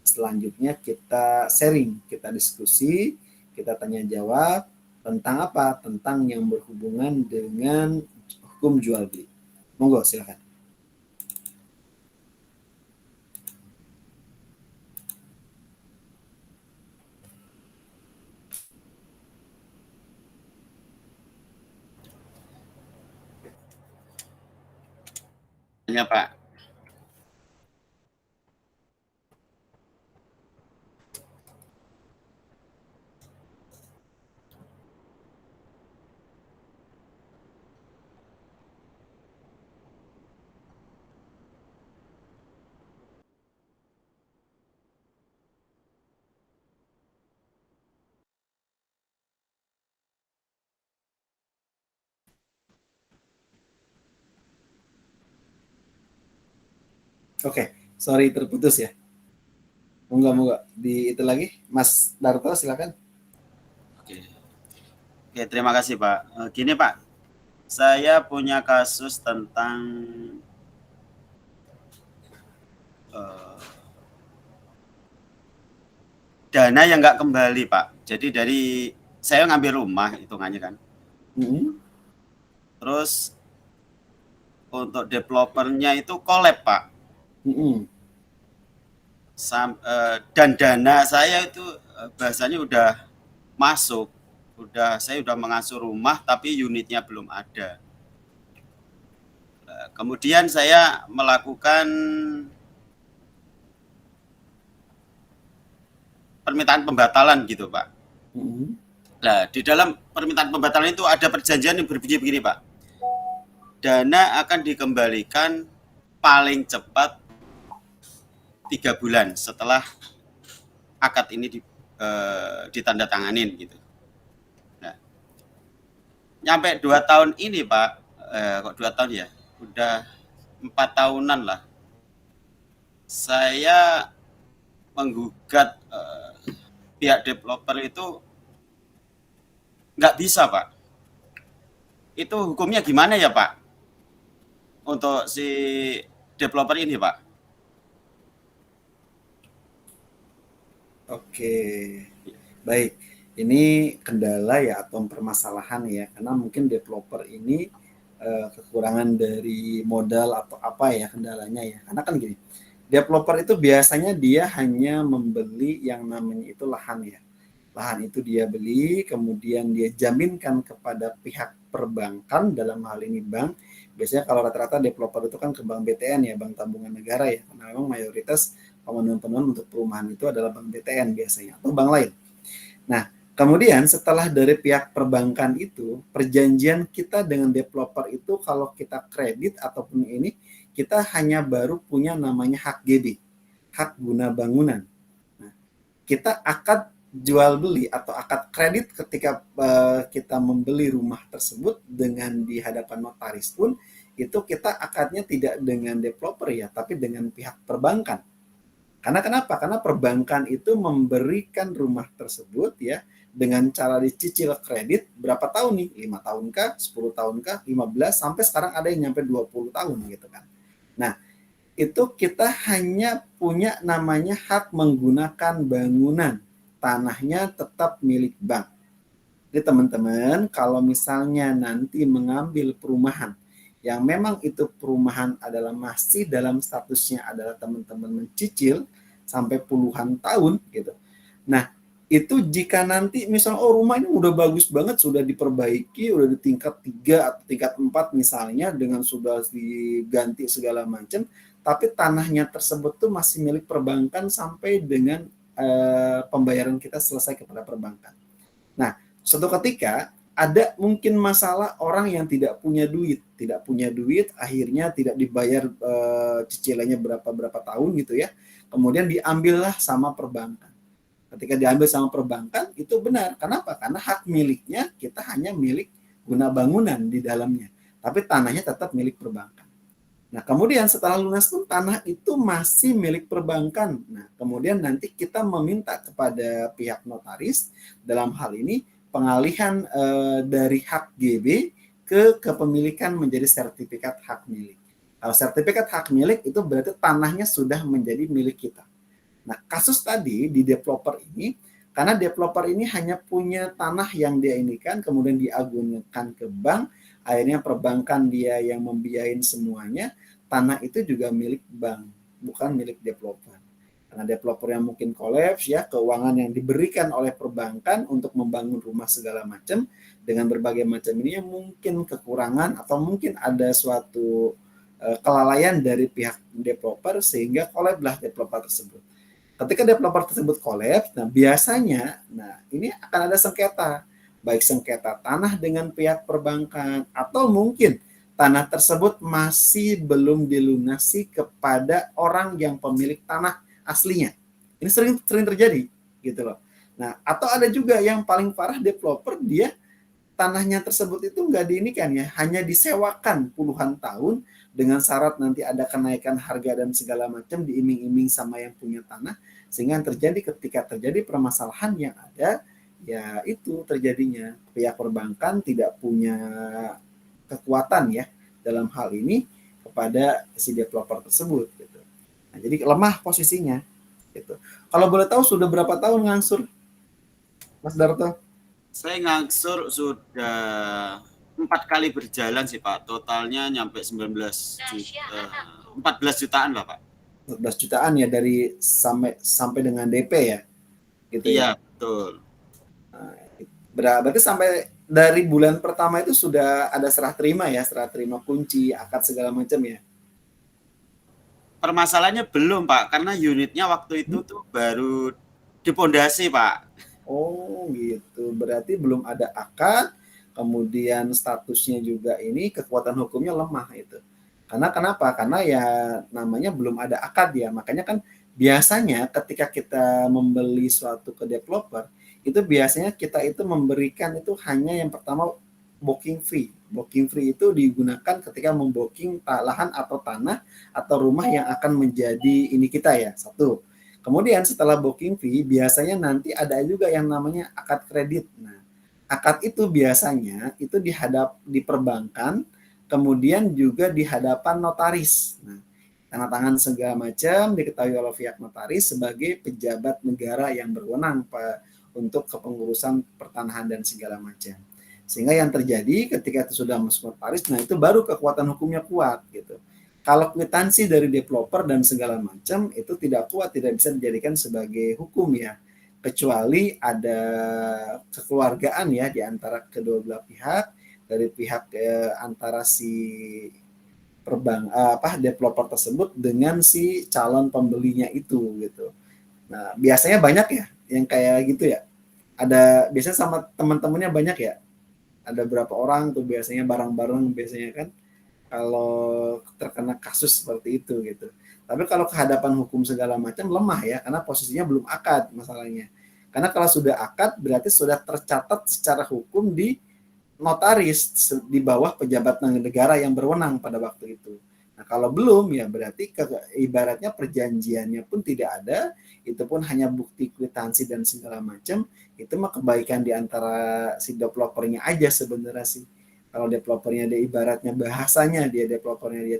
Selanjutnya kita sharing, kita diskusi, kita tanya jawab tentang apa? Tentang yang berhubungan dengan hukum jual beli. Monggo silakan. Ya, Pak. Oke, sorry terputus ya. Moga di itu lagi, Mas Darto silakan. Oke, terima kasih Pak. Gini Pak, saya punya kasus tentang dana yang nggak kembali Pak. Jadi dari saya ngambil rumah hitungannya kan. Terus untuk developernya itu collab Pak. Dan dana saya itu bahasanya udah masuk, saya udah mengasuh rumah tapi unitnya belum ada. Kemudian saya melakukan permintaan pembatalan gitu Pak. Nah, di dalam permintaan pembatalan itu ada perjanjian yang berbunyi begini Pak. Dana akan dikembalikan paling cepat 3 bulan setelah akad ini ditandatanganin gitu. Nah, nyampe 2 tahun ini Pak, kok 2 tahun ya? udah 4 tahunan lah. Saya menggugat pihak developer itu nggak bisa, Pak. Itu hukumnya gimana ya, Pak? Untuk si developer ini, Pak? Oke, baik. Ini kendala ya atau permasalahan ya, karena mungkin developer ini kekurangan dari modal atau apa ya kendalanya ya. Karena kan gini, developer itu biasanya dia hanya membeli yang namanya itu lahan ya. Lahan itu dia beli, kemudian dia jaminkan kepada pihak perbankan, dalam hal ini bank. Biasanya kalau rata-rata developer itu kan ke bank BTN ya, Bank Tabungan Negara ya, karena memang mayoritas pemenuhan-pemenuhan untuk perumahan itu adalah bank BTN biasanya, atau bank lain. Nah, kemudian setelah dari pihak perbankan itu, perjanjian kita dengan developer itu kalau kita kredit ataupun ini, kita hanya baru punya namanya hak GB, hak guna bangunan. Nah, kita akad jual beli atau akad kredit ketika kita membeli rumah tersebut dengan di hadapan notaris pun, itu kita akadnya tidak dengan developer ya, tapi dengan pihak perbankan. Karena kenapa? Karena perbankan itu memberikan rumah tersebut ya dengan cara dicicil kredit berapa tahun nih? 5 tahun kah? 10 tahun kah? 15 sampai sekarang ada yang nyampe 20 tahun gitu kan. Nah, itu kita hanya punya namanya hak menggunakan bangunan. Tanahnya tetap milik bank. Jadi teman-teman, kalau misalnya nanti mengambil perumahan yang memang itu perumahan adalah masih dalam statusnya adalah teman-teman mencicil sampai puluhan tahun gitu. Nah, itu jika nanti misalnya rumah ini udah bagus banget, sudah diperbaiki, udah di tingkat 3 atau tingkat 4 misalnya dengan sudah diganti segala macam, tapi tanahnya tersebut tuh masih milik perbankan sampai dengan pembayaran kita selesai kepada perbankan. Nah, suatu ketika ada mungkin masalah orang yang tidak punya duit, akhirnya tidak dibayar cicilannya berapa tahun gitu ya. Kemudian diambillah sama perbankan. Ketika diambil sama perbankan itu benar. Kenapa? Karena hak miliknya kita hanya milik guna bangunan di dalamnya, tapi tanahnya tetap milik perbankan. Nah, kemudian setelah lunas pun tanah itu masih milik perbankan. Nah, kemudian nanti kita meminta kepada pihak notaris dalam hal ini pengalihan dari hak GB ke kepemilikan menjadi sertifikat hak milik. Kalau sertifikat hak milik itu berarti tanahnya sudah menjadi milik kita. Nah, kasus tadi di developer ini, karena developer ini hanya punya tanah yang dia inikan, kemudian diagunkan ke bank, akhirnya perbankan dia yang membiayain semuanya, tanah itu juga milik bank, bukan milik developer. Karena developer yang mungkin kolaps ya, keuangan yang diberikan oleh perbankan untuk membangun rumah segala macam dengan berbagai macam ini yang mungkin kekurangan atau mungkin ada suatu kelalaian dari pihak developer sehingga kolapslah developer tersebut. Ketika developer tersebut kolaps, nah biasanya ini akan ada sengketa, baik sengketa tanah dengan pihak perbankan atau mungkin tanah tersebut masih belum dilunasi kepada orang yang pemilik tanah aslinya. Ini sering terjadi gitu loh. Nah, atau ada juga yang paling parah developer dia tanahnya tersebut itu nggak diinikan ya, hanya disewakan puluhan tahun dengan syarat nanti ada kenaikan harga dan segala macam diiming-iming sama yang punya tanah, sehingga yang terjadi ketika terjadi permasalahan yang ada ya itu terjadinya pihak perbankan tidak punya kekuatan ya dalam hal ini kepada si developer tersebut gitu. Nah, jadi lemah posisinya gitu. Kalau boleh tahu sudah berapa tahun ngangsur, Mas Darto? Saya ngangsur sudah 4 kali berjalan sih Pak. Totalnya nyampe 14 jutaan lah Pak. 14 jutaan ya dari sampai dengan DP ya. Gitu iya, ya. Betul. Nah, berarti sampai dari bulan pertama itu sudah ada serah terima kunci, akad segala macam ya. Permasalahannya belum Pak, karena unitnya waktu itu tuh baru dipondasi Pak. Oh gitu, berarti belum ada akad, kemudian statusnya juga ini kekuatan hukumnya lemah itu. Karena kenapa? Karena ya namanya belum ada akad ya, makanya kan biasanya ketika kita membeli suatu ke developer, itu biasanya kita itu memberikan itu hanya yang pertama booking fee Booking free itu digunakan ketika membooking lahan atau tanah atau rumah yang akan menjadi ini kita ya, satu. Kemudian setelah booking fee biasanya nanti ada juga yang namanya akad kredit. Nah, akad itu biasanya itu di perbankan, kemudian juga di hadapan notaris. Nah, tanda tangan segala macam diketahui oleh pihak notaris sebagai pejabat negara yang berwenang untuk kepengurusan pertanahan dan segala macam. Sehingga yang terjadi ketika itu sudah masuk notaris, nah itu baru kekuatan hukumnya kuat gitu. Kalau kwitansi dari developer dan segala macam itu tidak kuat, tidak bisa dijadikan sebagai hukum ya, kecuali ada kekeluargaan ya di antara kedua belah pihak, dari pihak antara si developer tersebut dengan si calon pembelinya itu gitu. Nah, biasanya banyak ya yang kayak gitu ya. Ada biasanya sama teman-temannya banyak ya. Ada berapa orang tuh biasanya bareng-bareng biasanya kan kalau terkena kasus seperti itu gitu. Tapi kalau kehadapan hukum segala macam lemah ya karena posisinya belum akad masalahnya. Karena kalau sudah akad berarti sudah tercatat secara hukum di notaris di bawah pejabat negara yang berwenang pada waktu itu. Nah, kalau belum ya berarti ibaratnya perjanjiannya pun tidak ada, itu pun hanya bukti kwitansi dan segala macam, itu mah kebaikan di antara si developernya aja sebenarnya sih. Kalau developernya dia ibaratnya bahasanya dia developernya dia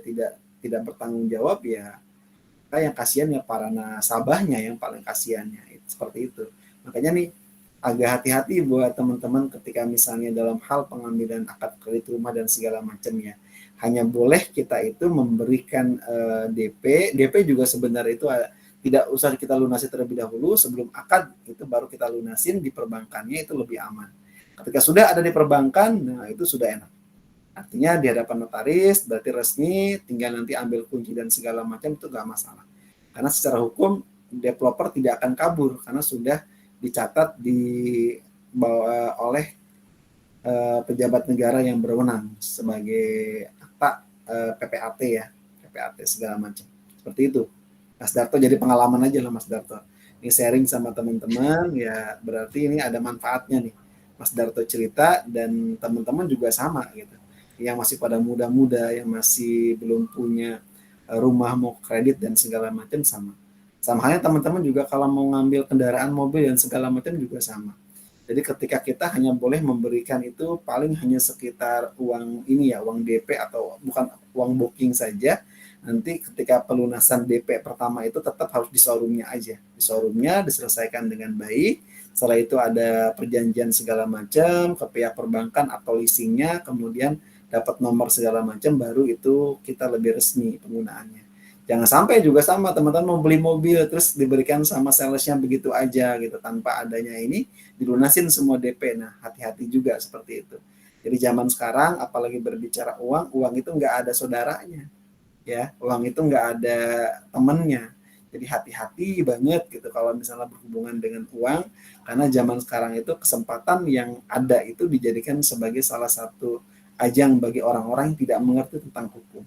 tidak bertanggung jawab ya, yang kasihan ya para nasabahnya yang paling kasihannya seperti itu. Makanya nih agak hati-hati buat teman-teman ketika misalnya dalam hal pengambilan akad kredit rumah dan segala macamnya. Hanya boleh kita itu memberikan DP juga sebenarnya itu tidak usah kita lunasi terlebih dahulu, sebelum akad itu baru kita lunasin di perbankannya, itu lebih aman. Ketika sudah ada di perbankan, nah itu sudah enak. Artinya di hadapan notaris berarti resmi, tinggal nanti ambil kunci dan segala macam itu gak masalah. Karena secara hukum developer tidak akan kabur karena sudah dicatat oleh pejabat negara yang berwenang sebagai akta PPAT ya, PPAT segala macam. Seperti itu. Mas Darto jadi pengalaman aja lah Mas Darto. Ini sharing sama teman-teman ya, berarti ini ada manfaatnya nih. Mas Darto cerita dan teman-teman juga sama gitu. Yang masih pada muda-muda, yang masih belum punya rumah mau kredit dan segala macam sama. Sama halnya teman-teman juga kalau mau ngambil kendaraan mobil dan segala macam juga sama. Jadi ketika kita hanya boleh memberikan itu paling hanya sekitar uang ini ya, uang DP atau bukan uang booking saja. Nanti ketika pelunasan DP pertama itu tetap harus di showroomnya aja. Di showroomnya diselesaikan dengan baik. Setelah itu ada perjanjian segala macam ke pihak perbankan atau leasingnya, kemudian dapat nomor segala macam, baru itu kita lebih resmi penggunaannya. Jangan sampai juga sama teman-teman mau beli mobil terus diberikan sama salesnya begitu aja gitu tanpa adanya ini dilunasin semua DP. Nah, hati-hati juga seperti itu. Jadi zaman sekarang apalagi berbicara uang, uang itu nggak ada saudaranya. Ya, uang itu nggak ada temennya. Jadi hati-hati banget gitu kalau misalnya berhubungan dengan uang, karena zaman sekarang itu kesempatan yang ada itu dijadikan sebagai salah satu ajang bagi orang-orang yang tidak mengerti tentang hukum.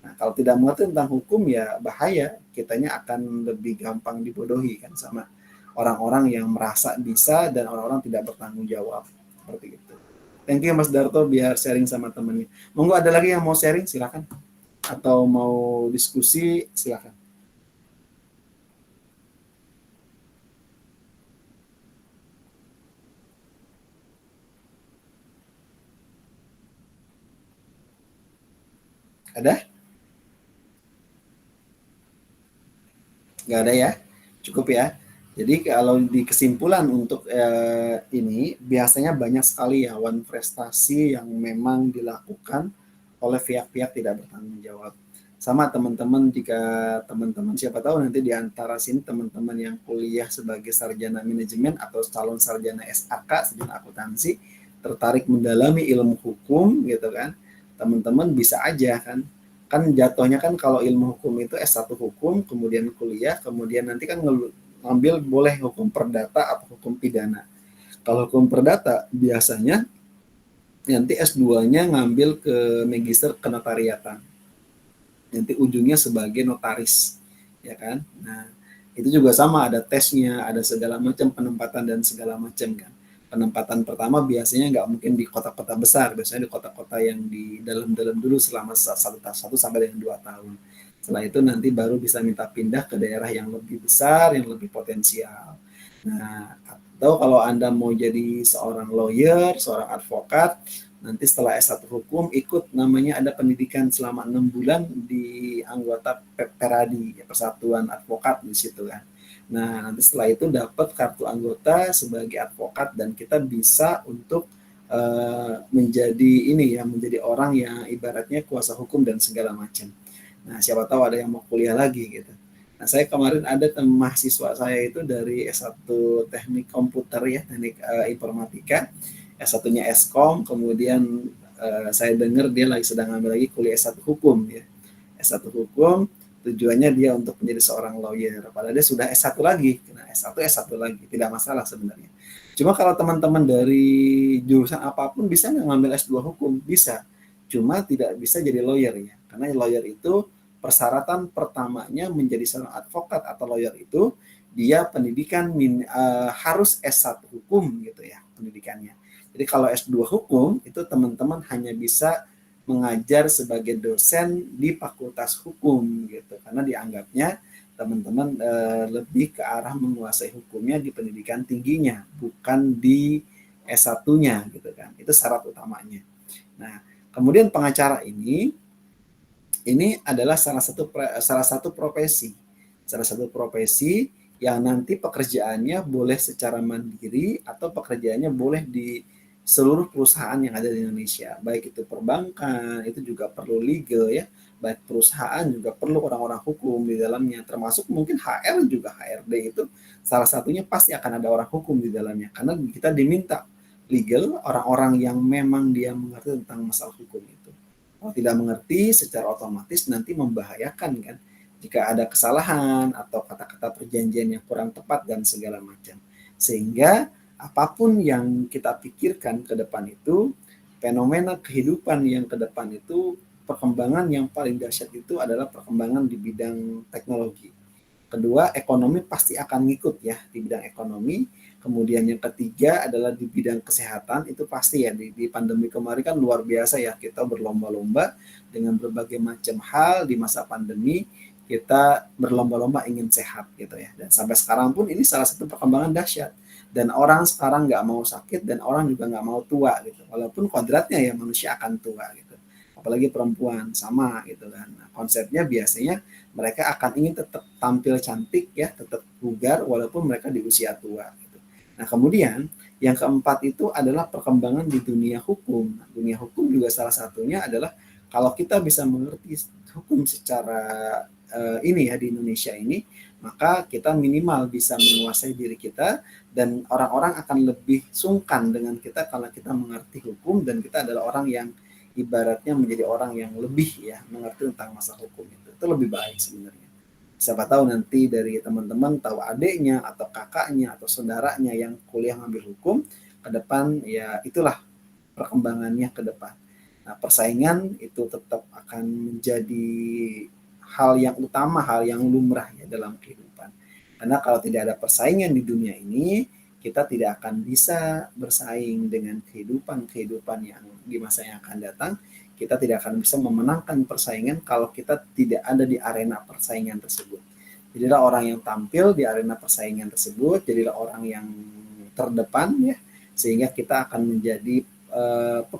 Nah, kalau tidak mengerti tentang hukum ya bahaya, kitanya akan lebih gampang dibodohi kan sama orang-orang yang merasa bisa dan orang-orang tidak bertanggung jawab seperti itu. Thank you Mas Darto biar sharing sama temennya. Monggo ada lagi yang mau sharing silakan atau mau diskusi silakan. Ada? Nggak ada ya? Cukup ya? Jadi kalau di kesimpulan untuk ini, biasanya banyak sekali ya prestasi yang memang dilakukan oleh pihak-pihak tidak bertanggung jawab. Sama teman-teman, jika teman-teman siapa tahu nanti di antara sini teman-teman yang kuliah sebagai sarjana manajemen atau calon sarjana SAK, sarjana akuntansi, tertarik mendalami ilmu hukum gitu kan, teman-teman bisa aja kan jatuhnya kan kalau ilmu hukum itu S1 hukum, kemudian kuliah, kemudian nanti kan ngambil boleh hukum perdata atau hukum pidana. Kalau hukum perdata biasanya nanti S2-nya ngambil ke magister kenotariatan. Nanti ujungnya sebagai notaris, ya kan? Nah, itu juga sama ada tesnya, ada segala macam penempatan dan segala macam kan. Penempatan pertama biasanya nggak mungkin di kota-kota besar, biasanya di kota-kota yang di dalam-dalam dulu selama 1 sampai dengan 2 tahun. Setelah itu nanti baru bisa minta pindah ke daerah yang lebih besar, yang lebih potensial. Nah, atau kalau Anda mau jadi seorang lawyer, seorang advokat, nanti setelah S1 hukum ikut namanya ada pendidikan selama 6 bulan di anggota Peradi, Persatuan Advokat di situ kan. Nah, nanti setelah itu dapat kartu anggota sebagai advokat dan kita bisa untuk menjadi ini ya, menjadi orang yang ibaratnya kuasa hukum dan segala macam. Nah, siapa tahu ada yang mau kuliah lagi gitu. Nah, saya kemarin ada mahasiswa saya itu dari S1 Teknik Komputer ya, Teknik Informatika, S1-nya Eskom, kemudian saya dengar dia lagi sedang ambil lagi kuliah S1 Hukum ya. S1 Hukum, tujuannya dia untuk menjadi seorang lawyer. Padahal dia sudah S1 lagi. Nah, S1 lagi, tidak masalah sebenarnya. Cuma kalau teman-teman dari jurusan apapun bisa nggak ngambil S2 hukum? Bisa. Cuma tidak bisa jadi lawyer ya. Karena lawyer itu persyaratan pertamanya menjadi seorang advokat atau lawyer itu dia pendidikan harus S1 hukum gitu ya pendidikannya. Jadi kalau S2 hukum itu teman-teman hanya bisa mengajar sebagai dosen di fakultas hukum gitu karena dianggapnya teman-teman lebih ke arah menguasai hukumnya di pendidikan tingginya bukan di S1-nya gitu kan. Itu syarat utamanya. Nah, kemudian pengacara ini adalah salah satu profesi. Salah satu profesi yang nanti pekerjaannya boleh secara mandiri atau pekerjaannya boleh di seluruh perusahaan yang ada di Indonesia. Baik itu perbankan, itu juga perlu legal ya. Baik perusahaan juga perlu orang-orang hukum di dalamnya. Termasuk mungkin HR juga, HRD itu salah satunya pasti akan ada orang hukum di dalamnya. Karena kita diminta legal, orang-orang yang memang dia mengerti tentang masalah hukum itu. Kalau tidak mengerti secara otomatis nanti membahayakan kan jika ada kesalahan atau kata-kata perjanjian yang kurang tepat dan segala macam. Sehingga apapun yang kita pikirkan ke depan itu, fenomena kehidupan yang ke depan itu, perkembangan yang paling dahsyat itu adalah perkembangan di bidang teknologi. Kedua, ekonomi pasti akan ngikut ya di bidang ekonomi. Kemudian yang ketiga adalah di bidang kesehatan, itu pasti ya di pandemi kemarin kan luar biasa ya, kita berlomba-lomba dengan berbagai macam hal di masa pandemi, kita berlomba-lomba ingin sehat gitu ya. Dan sampai sekarang pun ini salah satu perkembangan dahsyat. Dan orang sekarang nggak mau sakit dan orang juga nggak mau tua gitu. Walaupun kodratnya ya manusia akan tua gitu. Apalagi perempuan sama gitu kan. Nah, konsepnya biasanya mereka akan ingin tetap tampil cantik ya, tetap bugar walaupun mereka di usia tua gitu. Nah, kemudian yang keempat itu adalah perkembangan di dunia hukum. Nah, dunia hukum juga salah satunya adalah kalau kita bisa mengerti hukum secara ini ya di Indonesia ini, maka kita minimal bisa menguasai diri kita dan orang-orang akan lebih sungkan dengan kita kalau kita mengerti hukum dan kita adalah orang yang ibaratnya menjadi orang yang lebih ya mengerti tentang masalah hukum itu lebih baik sebenarnya. Siapa tahu nanti dari teman-teman tahu adiknya atau kakaknya atau saudaranya yang kuliah ngambil hukum ke depan ya itulah perkembangannya ke depan. Nah, persaingan itu tetap akan menjadi hal yang utama, hal yang lumrah ya dalam kehidupan. Karena kalau tidak ada persaingan di dunia ini, kita tidak akan bisa bersaing dengan kehidupan yang di masa yang akan datang. Kita tidak akan bisa memenangkan persaingan kalau kita tidak ada di arena persaingan tersebut. Jadilah orang yang tampil di arena persaingan tersebut, jadilah orang yang terdepan ya, sehingga kita akan menjadi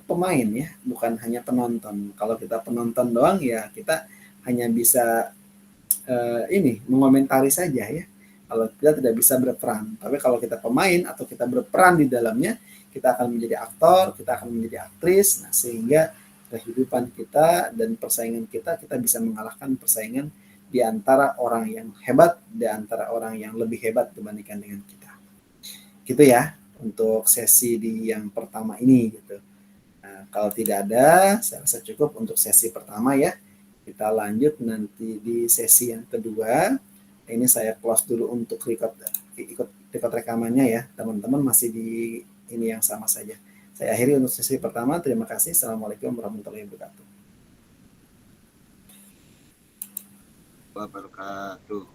pemain ya, bukan hanya penonton. Kalau kita penonton doang ya kita hanya bisa ini mengomentari saja ya. Kalau kita tidak bisa berperan. Tapi kalau kita pemain atau kita berperan di dalamnya, kita akan menjadi aktor, kita akan menjadi aktris. Nah, sehingga kehidupan kita dan persaingan kita bisa mengalahkan persaingan di antara orang yang hebat, di antara orang yang lebih hebat dibandingkan dengan kita. Gitu ya untuk sesi di yang pertama ini gitu. Nah, kalau tidak ada, saya rasa cukup untuk sesi pertama ya. Kita lanjut nanti di sesi yang kedua. Ini saya close dulu untuk ikut rekamannya ya. Teman-teman masih di ini yang sama saja. Saya akhiri untuk sesi pertama. Terima kasih. Assalamualaikum warahmatullahi wabarakatuh. Wabarakatuh.